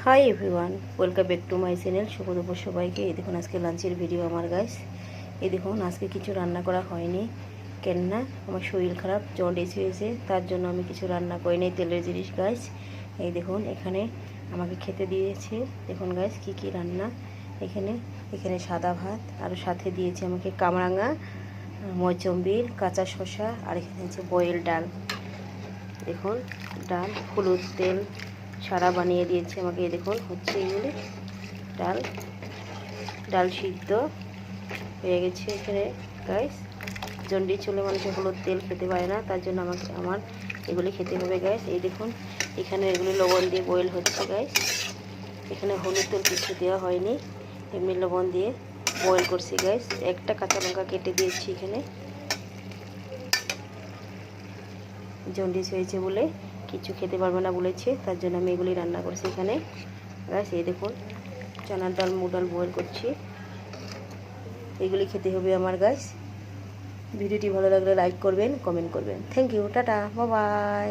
High everyone, welcome back to my channel. শুভ দুপুর সবাইকে। এই দেখুন আজকে লাঞ্চের ভিডিও আমার গাইস। এই দেখুন আজকে কিছু রান্না করা হয়নি, কেননা আমার শরীর খারাপ, জন্ডিস হয়েছে, তার জন্য আমি কিছু রান্না করিনি তেলের জিনিস গাইস। এই দেখুন এখানে আমাকে খেতে দিয়েছে, দেখুন গাইস কি কি রান্না। এখানে এখানে সাদা ভাত, আর সাথে দিয়েছে আমাকে কামরাঙা, মৌচম্বির, কাঁচা শসা, আর এখানে হচ্ছে বয়েল ডাল। দেখুন ডাল হলুদ তেল সারা বানিয়ে দিয়েছে আমাকে। এই দেখুন হচ্ছে এগুলি ডাল ডাল সিদ্ধ হয়ে গেছে এখানে গাইস। জন্ডিস চলে মানুষ হলুদ তেল খেতে পারে না, তার জন্য আমার এগুলি খেতে হবে গাইস। এই দেখুন এখানে এগুলি লবণ দিয়ে বয়েল হচ্ছে গাইস। এখানে হলুদ তেল কিছু দেওয়া হয়নি, এমনি লবণ দিয়ে বয়েল করছি গাইস। একটা কাঁচা লঙ্কা কেটে দিয়েছি এখানে, জন্ডিস হয়েছে বলে কিছু খেতে পারবে না বলেছে, তার জন্য আমি এগুলি রান্না করছি এখানে গাইস। এই দেখুন চানার ডাল মুগ ডাল বয়েল করছি, এগুলি খেতে হবে আমার গাইস। ভিডিওটি ভালো লাগলে লাইক করবেন, কমেন্ট করবেন। Thank you, tata, bye by.